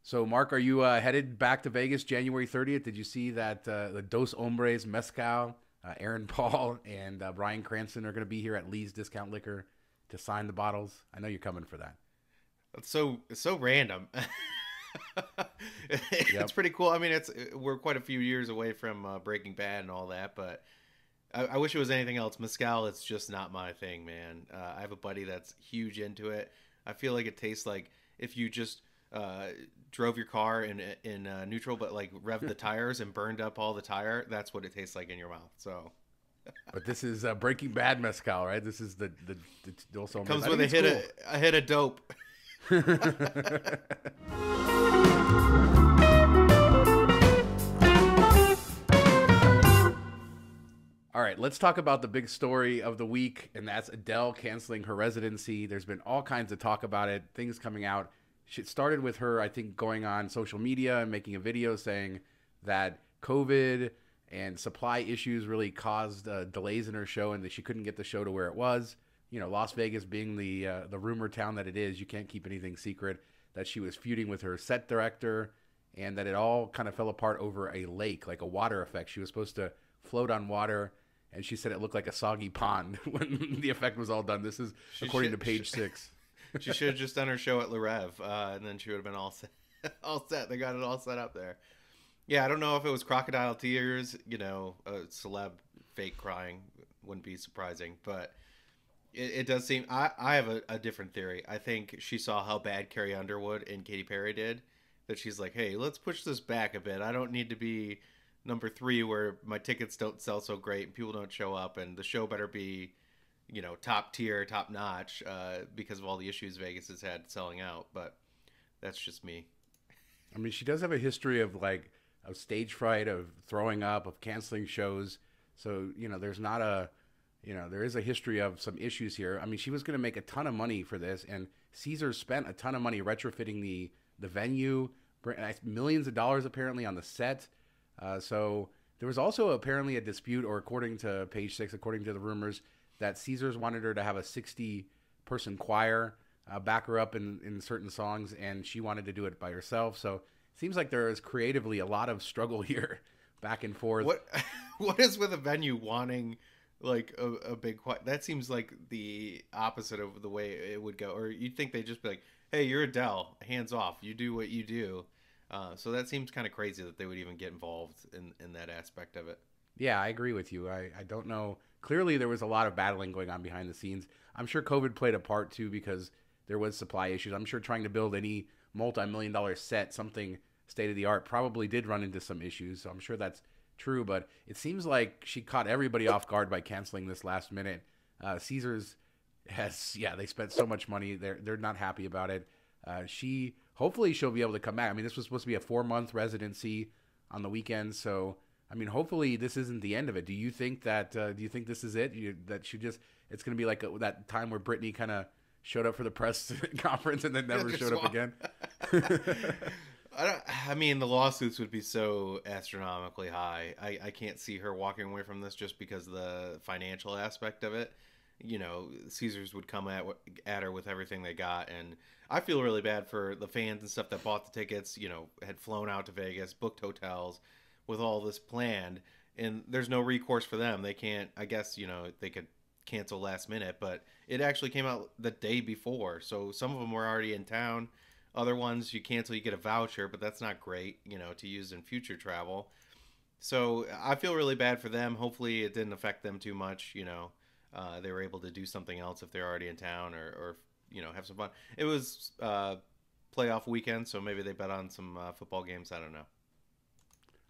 So, Mark, are you headed back to Vegas January 30th? Did you see that the Dos Hombres Mezcal, Aaron Paul, and Brian Cranston are going to be here at Lee's Discount Liquor to sign the bottles? I know you're coming for that. It's so random. It's Yep. pretty cool. I mean, it's we're quite a few years away from Breaking Bad and all that, but I wish it was anything else. Mezcal, it's just not my thing, man. I have a buddy that's huge into it. I feel like it tastes like if you just uh, drove your car in neutral, but like revved the tires and burned up all the tire. That's what it tastes like in your mouth. So But this is Breaking Bad Mezcal, right? This is the Dos it Hombres. comes I with think a it's hit cool. of a hit of dope. All right, let's talk about the big story of the week, and that's Adele canceling her residency. There's been all kinds of talk about it, things coming out. It started with her, I think, going on social media and making a video saying that COVID and supply issues really caused delays in her show and that she couldn't get the show to where it was. You know, Las Vegas being the rumor town that it is, you can't keep anything secret. That she was feuding with her set director, and that it all kind of fell apart over a lake, like a water effect. She was supposed to float on water, and she said it looked like a soggy pond when the effect was all done. This is She according should to page six. she should have just done her show at Le Rev, and then she would have been all set. All set. They got it all set up there. Yeah, I don't know if it was crocodile tears, a celeb fake crying wouldn't be surprising, but it does seem. I have a different theory. I think she saw how bad Carrie Underwood and Katy Perry did, that she's like, hey, let's push this back a bit. I don't need to be number three where my tickets don't sell so great and people don't show up, and the show better be, top tier, top notch, because of all the issues Vegas has had selling out. But that's just me. I mean, she does have a history of stage fright, of throwing up, of canceling shows. So there's not a there is a history of some issues here. I mean, she was going to make a ton of money for this, and Caesars spent a ton of money retrofitting the venue, millions of dollars apparently on the set. So there was also apparently a dispute, or according to page six, according to the rumors, that Caesars wanted her to have a 60-person choir back her up in certain songs, and she wanted to do it by herself. So it seems like there is creatively a lot of struggle here, back and forth. What what is with a venue wanting like a big choir? That seems like the opposite of the way it would go. Or you'd think they'd just be like, hey, you're Adele, hands off, you do what you do. So that seems kind of crazy that they would even get involved in that aspect of it. Yeah, I agree with you. I don't know. Clearly, there was a lot of battling going on behind the scenes. I'm sure COVID played a part too, because there was supply issues. I'm sure trying to build any multi-million dollar set, something state of the art, probably did run into some issues. So I'm sure that's true. But it seems like she caught everybody off guard by canceling this last minute. Caesars yeah, they spent so much money. They're not happy about it. Hopefully she'll be able to come back. I mean, this was supposed to be a 4-month residency on the weekend, so I mean, hopefully this isn't the end of it. Do you think that? Do you think this is it? That she just it's going to be like that time where Britney kind of showed up for the press conference and then never showed up again? I mean, the lawsuits would be so astronomically high. I can't see her walking away from this just because of the financial aspect of it. Caesars would come at her with everything they got, and I feel really bad for the fans and stuff that bought the tickets. Had flown out to Vegas, booked hotels, with all this planned, and there's no recourse for them. They can't. I guess they could cancel last minute, but it actually came out the day before, so some of them were already in town. Other ones you cancel, you get a voucher, but that's not great, to use in future travel. So I feel really bad for them. Hopefully it didn't affect them too much. They were able to do something else if they're already in town, or have some fun. It was playoff weekend, so maybe they bet on some football games. I don't know.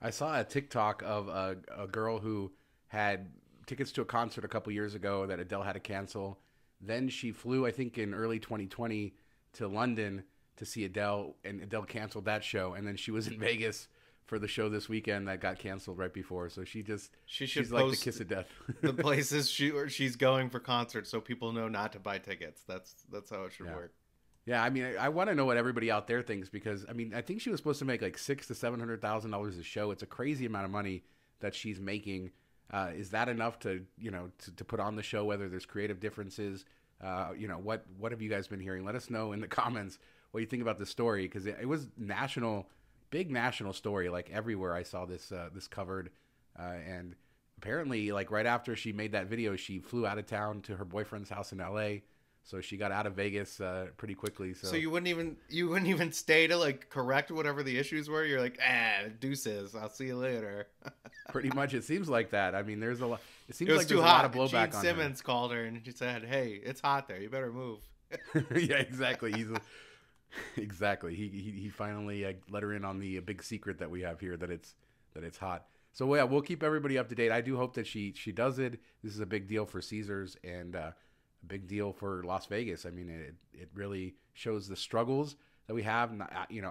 I saw a TikTok of a girl who had tickets to a concert a couple years ago that Adele had to cancel. Then she flew, I think, in early 2020 to London to see Adele, and Adele canceled that show. And then she was in Vegas for the show this weekend that got canceled right before. So she's like the kiss of death. The places she's going for concerts, so people know not to buy tickets. That's how it should work. Yeah, I mean, I want to know what everybody out there thinks, because I mean, I think she was supposed to make like $600,000 to $700,000 a show. It's a crazy amount of money that she's making. Is that enough to put on the show? Whether there's creative differences, what have you guys been hearing? Let us know in the comments what you think about the story, because it was national, big national story. Like everywhere I saw this covered, and apparently, like right after she made that video, she flew out of town to her boyfriend's house in L.A. So she got out of Vegas pretty quickly. So you wouldn't even stay to like correct whatever the issues were. You're like, deuces. I'll see you later. Pretty much, it seems like that. I mean, there's a lot. It seems It was like too there's a hot. lot of blowback Gene on Simmons called her and she said, "Hey, it's hot there. You better move." her. Yeah, exactly. Exactly. He finally let her in on the big secret that we have here, that it's hot. So yeah, we'll keep everybody up to date. I do hope that she does it. This is a big deal for Caesars and a big deal for Las Vegas. I mean, it really shows the struggles that we have.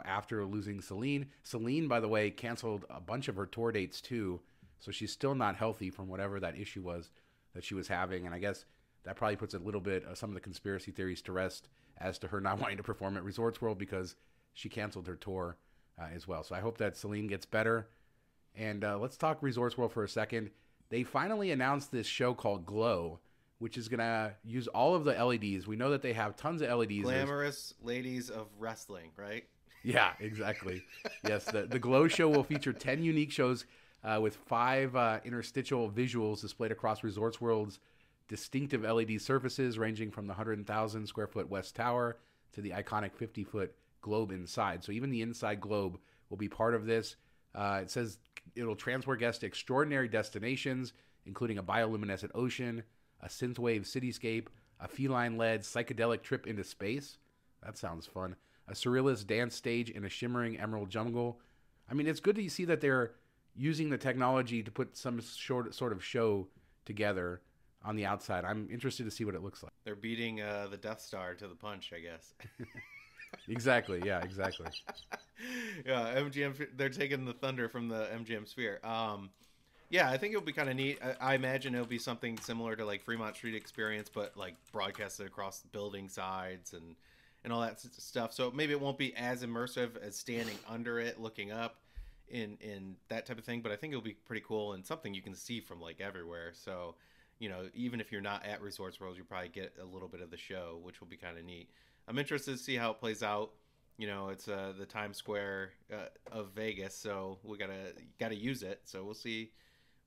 After losing Celine. Celine, by the way, canceled a bunch of her tour dates too, so she's still not healthy from whatever that issue was that she was having. And I guess that probably puts a little bit of some of the conspiracy theories to rest as to her not wanting to perform at Resorts World because she canceled her tour as well. So I hope that Celine gets better. And let's talk Resorts World for a second. They finally announced this show called Glow, which is going to use all of the LEDs. We know that they have tons of LEDs. Glamorous ladies of wrestling, right? Yeah, exactly. Yes, the Glow show will feature 10 unique shows with 5 interstitial visuals displayed across Resorts World's distinctive LED surfaces, ranging from the 100,000 square foot West Tower to the iconic 50-foot globe inside. So even the inside globe will be part of this. It says it'll transport guests to extraordinary destinations, including a bioluminescent ocean, a synthwave cityscape, a feline-led psychedelic trip into space. That sounds fun. A surrealist dance stage in a shimmering emerald jungle. I mean, it's good to see that they're using the technology to put some sort of show together on the outside. I'm interested to see what it looks like. They're beating the Death Star to the punch, I guess. Exactly. Yeah, exactly. Yeah, MGM, they're taking the thunder from the MGM Sphere. Yeah, I think it'll be kind of neat. I imagine it'll be something similar to like Fremont Street Experience, but like broadcasted across building sides and all that stuff. So maybe it won't be as immersive as standing under it, looking up in that type of thing. But I think it'll be pretty cool and something you can see from like everywhere. So, even if you're not at Resorts World, you probably get a little bit of the show, which will be kind of neat. I'm interested to see how it plays out. It's the Times Square of Vegas, so we gotta use it. So we'll see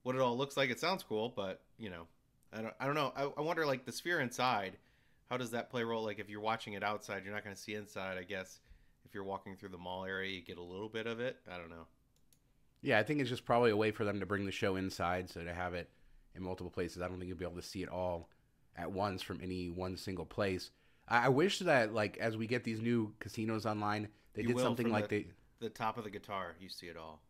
what it all looks like. It sounds cool, but I don't know. I wonder, like, the Sphere inside, how does that play a role? Like, if you're watching it outside, you're not going to see inside. I guess if you're walking through the mall area, you get a little bit of it. I don't know. Yeah, I think it's just probably a way for them to bring the show inside, so to have it in multiple places. I don't think you'll be able to see it all at once from any one single place. I wish that, like, as we get these new casinos online, they did something like the top of the guitar. You see it all.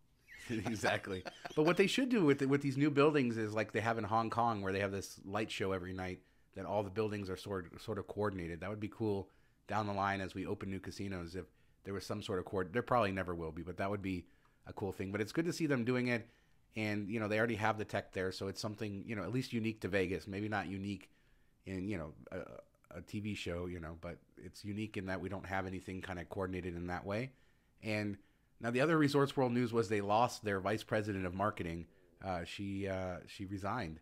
Exactly. But what they should do with these new buildings is like they have in Hong Kong, where they have this light show every night that all the buildings are sort of coordinated. That would be cool down the line as we open new casinos if there was some sort of there probably never will be, but that would be a cool thing. But it's good to see them doing it, and they already have the tech there, so it's something at least unique to Vegas. Maybe not unique in a TV show, but it's unique in that we don't have anything kind of coordinated in that way. And now the other Resorts World news was they lost their vice president of marketing. She resigned,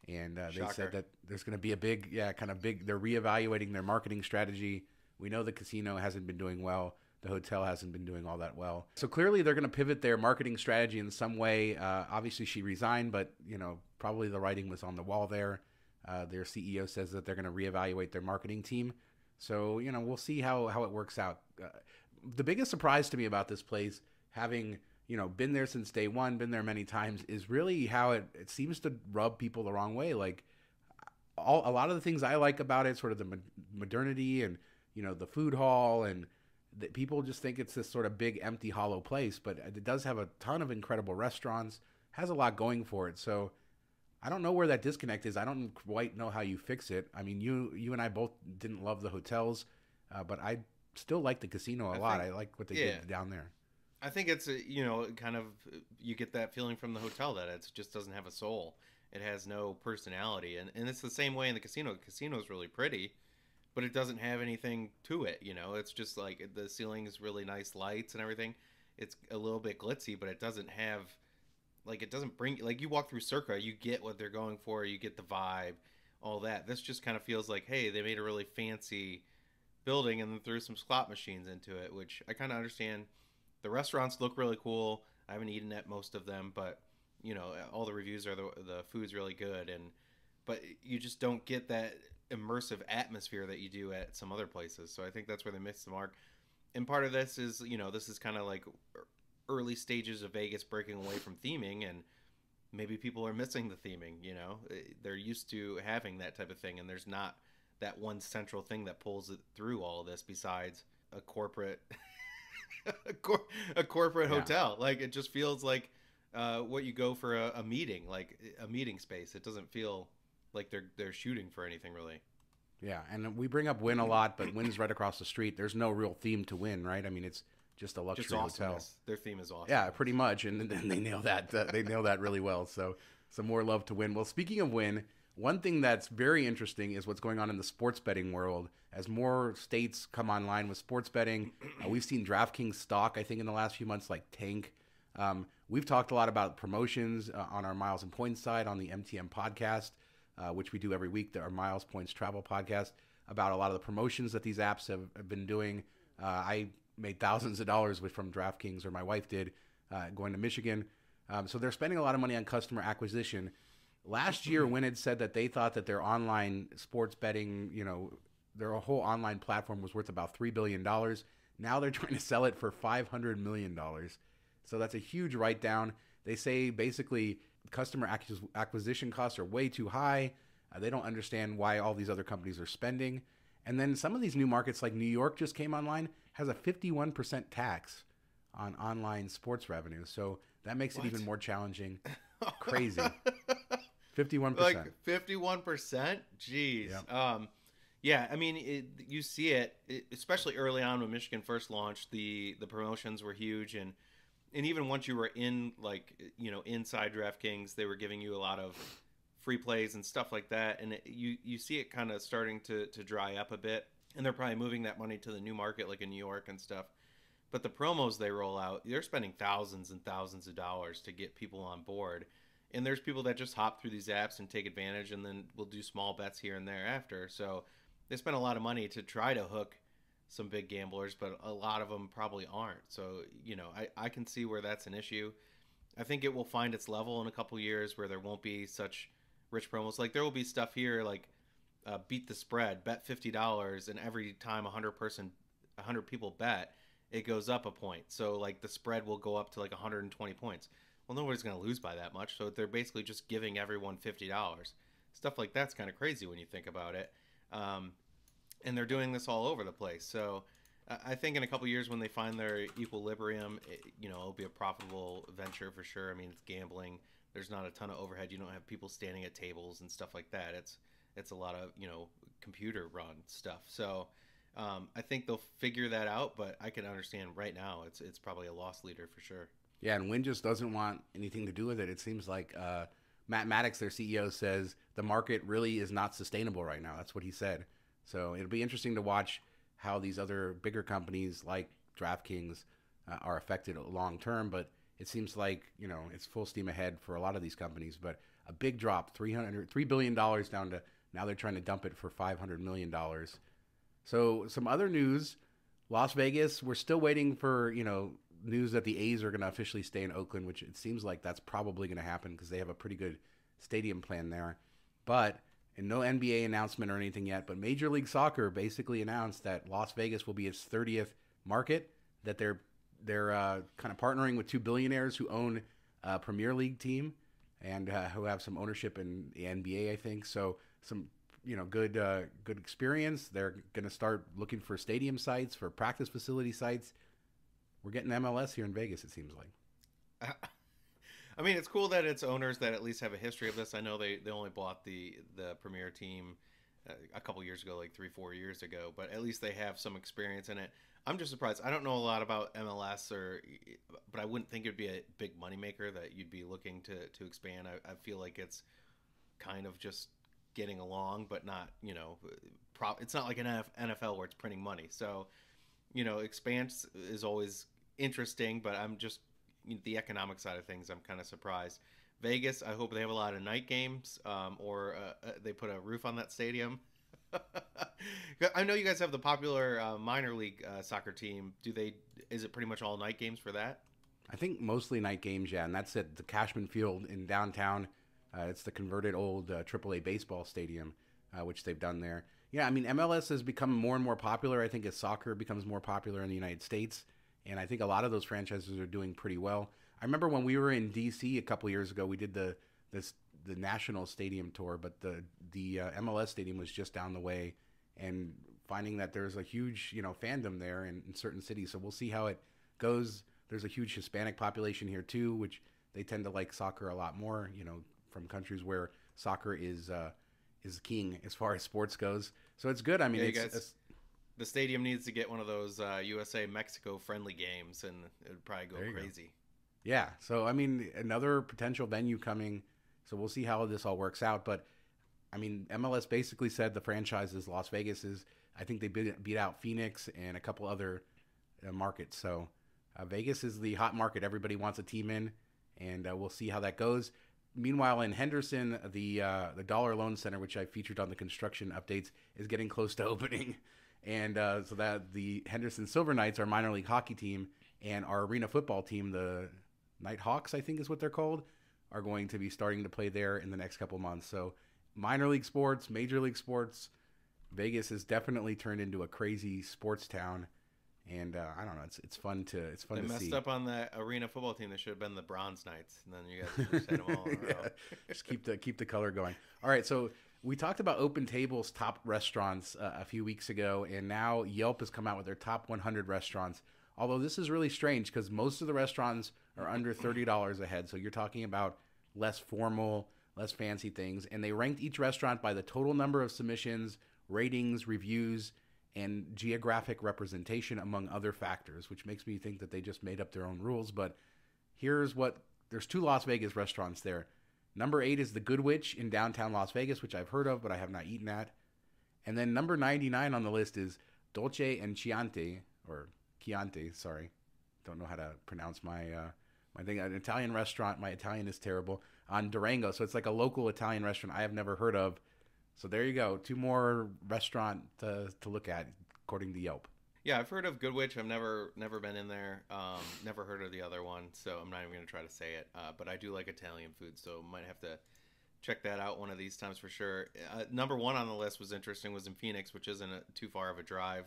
and they said that there's going to be a big. They're reevaluating their marketing strategy. We know the casino hasn't been doing well. The hotel hasn't been doing all that well. So clearly they're going to pivot their marketing strategy in some way. Obviously she resigned, but probably the writing was on the wall there. Their CEO says that they're going to reevaluate their marketing team. So, we'll see how it works out. The biggest surprise to me about this place, having, been there since day one, been there many times, is really how it seems to rub people the wrong way. Like, a lot of the things I like about it, sort of the modernity and, the food hall, and that people just think it's this sort of big, empty, hollow place. But it does have a ton of incredible restaurants, has a lot going for it. So I don't know where that disconnect is. I don't quite know how you fix it. I mean, you and I both didn't love the hotels, but I still like the casino a lot. I like what they did down there. I think it's kind of, you get that feeling from the hotel that it just doesn't have a soul. It has no personality, and it's the same way in the casino. The casino is really pretty, but it doesn't have anything to it. It's just like the ceiling is really nice lights and everything. It's a little bit glitzy, but it doesn't have. Like, it doesn't bring, like, you walk through Circa, you get what they're going for, you get the vibe, all that. This just kind of feels like, hey, they made a really fancy building and then threw some slot machines into it, which I kind of understand. The restaurants look really cool. I haven't eaten at most of them, but all the reviews are the food's really good, but you just don't get that immersive atmosphere that you do at some other places. So I think that's where they missed the mark. And part of this is, this is kind of like early stages of Vegas breaking away from theming, and maybe people are missing the theming. They're used to having that type of thing, and there's not that one central thing that pulls it through all of this besides a corporate a corporate Yeah. hotel. Like, it just feels like what you go for a meeting, like a meeting space. It doesn't feel like they're shooting for anything really. Yeah, and we bring up Wynn a lot, but Wynn's right across the street. There's no real theme to Wynn, right? I mean, it's just a luxury Just hotel. awesomeness. Their theme is awesome. Yeah, pretty much, and then they nail that. They nail that really well. So some more love to Wynn. Well, speaking of Wynn, one thing that's very interesting is what's going on in the sports betting world. As more states come online with sports betting, we've seen DraftKings stock, I think, in the last few months, like tank. We've talked a lot about promotions on our Miles and Points side on the MtM podcast, which we do every week, our Miles Points Travel podcast, about a lot of the promotions that these apps have been doing. I made thousands of dollars from DraftKings, or my wife did, going to Michigan. So they're spending a lot of money on customer acquisition. Last year, Wynn had said that they thought that their online sports betting, their whole online platform was worth about $3 billion. Now they're trying to sell it for $500 million. So that's a huge write down. They say basically customer acquisition costs are way too high. They don't understand why all these other companies are spending. And then some of these new markets, like New York just came online, has a 51% tax on online sports revenue. So that makes it even more challenging. Crazy. 51%. Like 51%? Jeez. Yeah. Yeah, I mean, you see it, especially early on when Michigan first launched. The promotions were huge, and even once you were in, like, inside DraftKings, they were giving you a lot of free plays and stuff like that. And you see it kind of starting to dry up a bit, and they're probably moving that money to the new market, like in New York and stuff. But the promos they roll out, they're spending thousands and thousands of dollars to get people on board. And there's people that just hop through these apps and take advantage, and then will do small bets here and there after. So they spend a lot of money to try to hook some big gamblers, but a lot of them probably aren't. So, I can see where that's an issue. I think it will find its level in a couple years where there won't be such rich promos. Like, there will be stuff here like beat the spread, bet $50, and every time 100 people bet, it goes up a point. So, like, the spread will go up to like 120 points. Well, nobody's going to lose by that much. So they're basically just giving everyone $50. Stuff like that's kind of crazy when you think about it. And they're doing this all over the place. So I think in a couple years when they find their equilibrium, it'll be a profitable venture for sure. I mean, it's gambling. There's not a ton of overhead. You don't have people standing at tables and stuff like that. It's a lot of, computer run stuff. So I think they'll figure that out, but I can understand right now it's probably a loss leader for sure. Yeah, and Wynn just doesn't want anything to do with it. It seems like Matt Maddox, their CEO, says the market really is not sustainable right now. That's what he said. So it'll be interesting to watch how these other bigger companies like DraftKings are affected long term. But it seems like, it's full steam ahead for a lot of these companies. But a big drop, $3 billion down to now they're trying to dump it for $500 million. So some other news, Las Vegas, we're still waiting for, news that the A's are going to officially stay in Oakland, which it seems like that's probably going to happen because they have a pretty good stadium plan there. But and no NBA announcement or anything yet, but Major League Soccer basically announced that Las Vegas will be its 30th market, that they're kind of partnering with two billionaires who own a Premier League team and who have some ownership in the NBA, I think. So some good experience. They're going to start looking for stadium sites, for practice facility sites. We're getting MLS here in Vegas, it seems like. I mean, it's cool that it's owners that at least have a history of this. I know they only bought the Premier team a couple years ago, like 3-4 years ago, but at least they have some experience in it. I'm just surprised. I don't know a lot about MLS, but I wouldn't think it would be a big moneymaker that you'd be looking to expand. I feel like it's kind of just getting along, but not, it's not like an NFL where it's printing money. So, expanse is always interesting, but I'm just, the economic side of things, I'm kind of surprised. Vegas, I hope they have a lot of night games, or they put a roof on that stadium. I know you guys have the popular minor league soccer team. Is it pretty much all night games for that? I think mostly night games, yeah, and that's at the Cashman Field in downtown. It's the converted old AAA baseball stadium, which they've done there. Yeah, I mean, MLS has become more and more popular, I think, as soccer becomes more popular in the United States, and I think a lot of those franchises are doing pretty well. I remember when we were in D.C. a couple years ago, we did the national stadium tour, but the MLS stadium was just down the way, and finding that there's a huge fandom there in certain cities. So we'll see how it goes. There's a huge Hispanic population here too, which they tend to like soccer a lot more. From countries where soccer is king as far as sports goes. So it's good. I mean, the stadium needs to get one of those USA Mexico friendly games, and it would probably go crazy. Yeah. So I mean, another potential venue coming. So we'll see how this all works out. But I mean, MLS basically said the franchise is Las Vegas. I think they beat out Phoenix and a couple other markets. So Vegas is the hot market. Everybody wants a team in, and we'll see how that goes. Meanwhile, in Henderson, the Dollar Loan Center, which I featured on the construction updates, is getting close to opening. And so that the Henderson Silver Knights, our minor league hockey team, and our arena football team, the Nighthawks, I think is what they're called, are going to be starting to play there in the next couple months. So minor league sports, major league sports, Vegas has definitely turned into a crazy sports town. And I don't know, it's fun to see. They messed up on the arena football team. They should have been the Bronze Knights, and then you guys just had them all in a row. Just keep the color going. All right, so we talked about Open Table's top restaurants a few weeks ago, and now Yelp has come out with their top 100 restaurants. Although this is really strange because most of the restaurants are under $30 a head, so you're talking about less formal, less fancy things. And they ranked each restaurant by the total number of submissions, ratings, reviews, and geographic representation, among other factors, which makes me think that they just made up their own rules. But there's 2 Las Vegas restaurants there. Number 8 is the Good Witch in downtown Las Vegas, which I've heard of, but I have not eaten at. And then number 99 on the list is Dolce and Chianti, or Chianti, sorry. Don't know how to pronounce my thing. An Italian restaurant. My Italian is terrible. On Durango. So it's like a local Italian restaurant I have never heard of. So there you go. 2 more restaurant to look at, according to Yelp. Yeah, I've heard of Good Witch. I've never been in there. Never heard of the other one, so I'm not even going to try to say it. But I do like Italian food, so might have to check that out one of these times for sure. Number 1 on the list was interesting, was in Phoenix, which isn't too far of a drive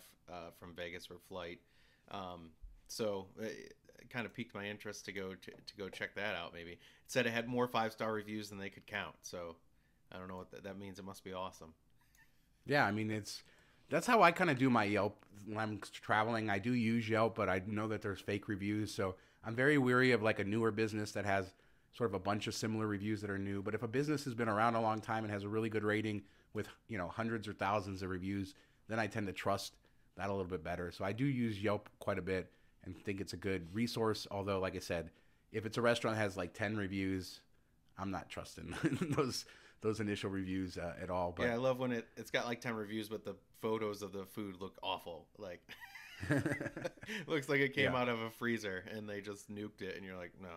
from Vegas for flight. So it kind of piqued my interest to go check that out. Maybe it said it had more 5-star reviews than they could count. So I don't know what that means. It must be awesome. Yeah, I mean, that's how I kind of do my Yelp when I'm traveling. I do use Yelp, but I know that there's fake reviews. So I'm very weary of like a newer business that has sort of a bunch of similar reviews that are new. But if a business has been around a long time and has a really good rating with, hundreds or thousands of reviews, then I tend to trust that a little bit better. So I do use Yelp quite a bit and think it's a good resource. Although, like I said, if it's a restaurant that has like 10 reviews, I'm not trusting those initial reviews at all. But yeah, I love when it's got like 10 reviews, but the photos of the food look awful. Like, looks like it came out of a freezer and they just nuked it, and you're like, no,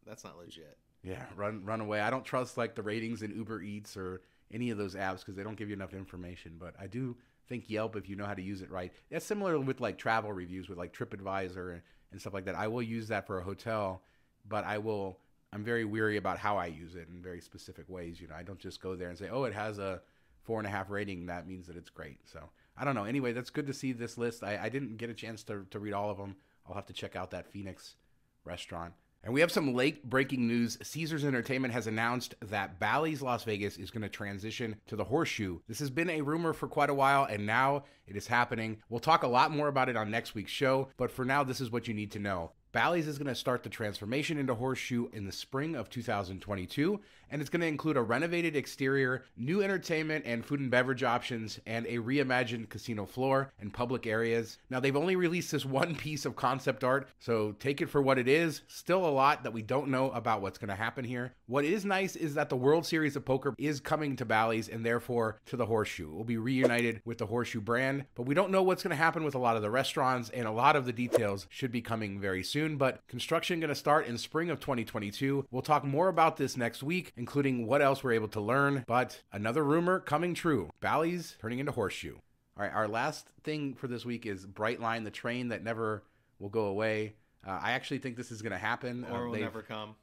that's not legit. Yeah, run away. I don't trust like the ratings in Uber Eats or any of those apps because they don't give you enough information. But I do think Yelp, if you know how to use it right, that's similar with like travel reviews with like TripAdvisor and stuff like that. I will use that for a hotel, but I'm very weary about how I use it in very specific ways. I don't just go there and say, oh, it has a 4.5 rating. That means that it's great. So I don't know. Anyway, that's good to see this list. I didn't get a chance to read all of them. I'll have to check out that Phoenix restaurant. And we have some late breaking news. Caesars Entertainment has announced that Bally's Las Vegas is going to transition to the Horseshoe. This has been a rumor for quite a while, and now it is happening. We'll talk a lot more about it on next week's show, but for now, this is what you need to know. Bally's is going to start the transformation into Horseshoe in the spring of 2022, and it's going to include a renovated exterior, new entertainment and food and beverage options, and a reimagined casino floor and public areas. Now, they've only released this one piece of concept art, so take it for what it is. Still a lot that we don't know about what's going to happen here. What is nice is that the World Series of Poker is coming to Bally's and therefore to the Horseshoe. It will be reunited with the Horseshoe brand, but we don't know what's going to happen with a lot of the restaurants, and a lot of the details should be coming very soon. soon, but construction going to start in spring of 2022. We'll talk more about this next week, including what else we're able to learn. But another rumor coming true. Bally's turning into Horseshoe. All right, our last thing for this week is Brightline, the train that never will go away. I actually think this is going to happen. Or will never come.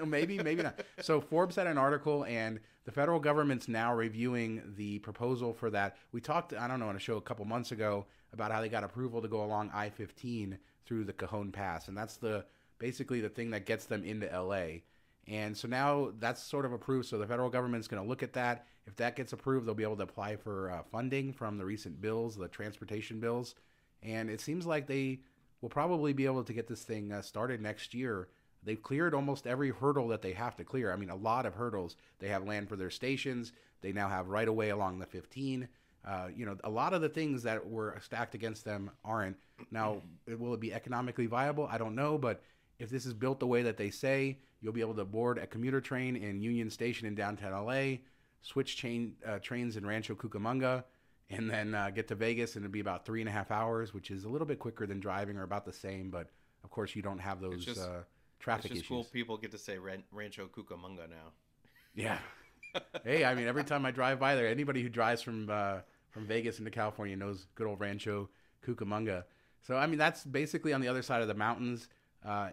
maybe not. So Forbes had an article, and the federal government's now reviewing the proposal for that. We talked, I don't know, on a show a couple months ago about how they got approval to go along I-15 through the Cajon Pass, and that's basically the thing that gets them into LA. And so now that's sort of approved, so the federal government's going to look at that. If that gets approved, they'll be able to apply for funding from the recent bills, the transportation bills, and it seems like they will probably be able to get this thing started next year. They've cleared almost every hurdle that they have to clear. I mean, a lot of hurdles. They have land for their stations. They now have right of way along the 15. A lot of the things that were stacked against them aren't. Now, will it be economically viable? I don't know, but if this is built the way that they say, you'll be able to board a commuter train in Union Station in downtown LA, switch trains in Rancho Cucamonga, and then get to Vegas, and it'll be about 3.5 hours, which is a little bit quicker than driving, or about the same. But of course, you don't have those traffic issues. Cool. People get to say Rancho Cucamonga now. Yeah. Hey, I mean, every time I drive by there, anybody who drives from Vegas into California knows good old Rancho Cucamonga. So, I mean, that's basically on the other side of the mountains.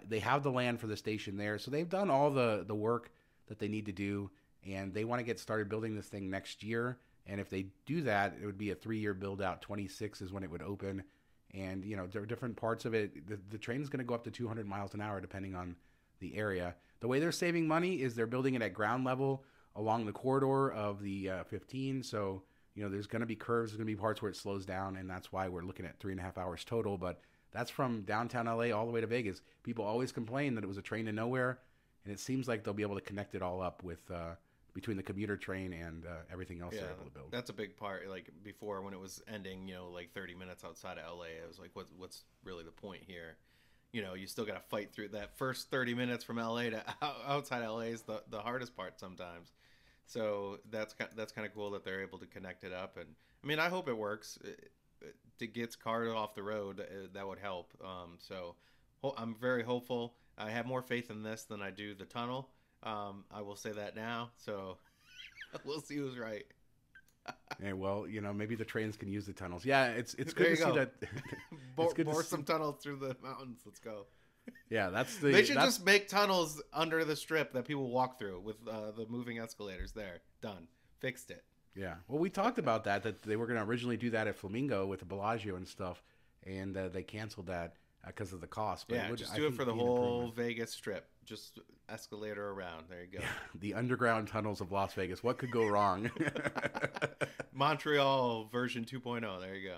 They have the land for the station there. So they've done all the work that they need to do, and they want to get started building this thing next year. And if they do that, it would be a 3-year build out. 26 is when it would open. And, there are different parts of it. The train's going to go up to 200 miles an hour depending on the area. The way they're saving money is they're building it at ground level along the corridor of the 15. So, there's going to be curves. There's going to be parts where it slows down, and that's why we're looking at 3.5 hours total. But that's from downtown LA all the way to Vegas. People always complain that it was a train to nowhere, and it seems like they'll be able to connect it all up with between the commuter train and everything else they're able to build. That's a big part. Like before, when it was ending, like 30 minutes outside of LA, I was like, what's really the point here? You still got to fight through that first 30 minutes from LA to outside LA is the hardest part sometimes. So that's kind of cool that they're able to connect it up. And I mean, I hope it works. It gets cars off the road. That would help. So I'm very hopeful. I have more faith in this than I do the tunnel. I will say that now. So we'll see who's right. Yeah, well, maybe the trains can use the tunnels. Yeah, it's good to see that. Bore some tunnels through the mountains. Let's go. Yeah, They should just make tunnels under the strip that people walk through with the moving escalators there. Done. Fixed it. Yeah. Well, we talked about that they were going to originally do that at Flamingo with the Bellagio and stuff, and they canceled that because of the cost. But yeah, just do it for the whole Vegas Strip. Just escalator around. There you go. Yeah, the underground tunnels of Las Vegas. What could go wrong? Montreal version 2.0. There you go.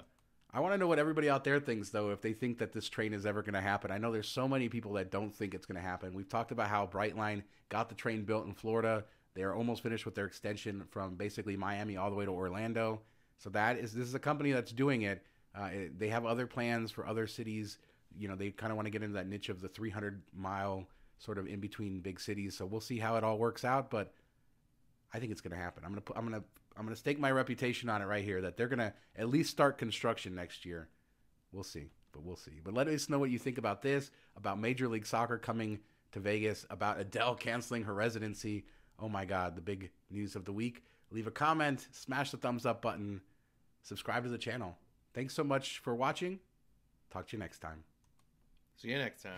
I want to know what everybody out there thinks, though, if they think that this train is ever going to happen. I know there's so many people that don't think it's going to happen. We've talked about how Brightline got the train built in Florida. They are almost finished with their extension from basically Miami all the way to Orlando. So this is a company that's doing it. They have other plans for other cities. They kind of want to get into that niche of the 300-mile sort of in between big cities. So we'll see how it all works out, but I think it's going to happen. I'm going to stake my reputation on it right here that they're going to at least start construction next year. We'll see. But let us know what you think about this, about Major League Soccer coming to Vegas, about Adele canceling her residency. Oh my God, the big news of the week. Leave a comment, smash the thumbs up button, subscribe to the channel. Thanks so much for watching. Talk to you next time. See you next time.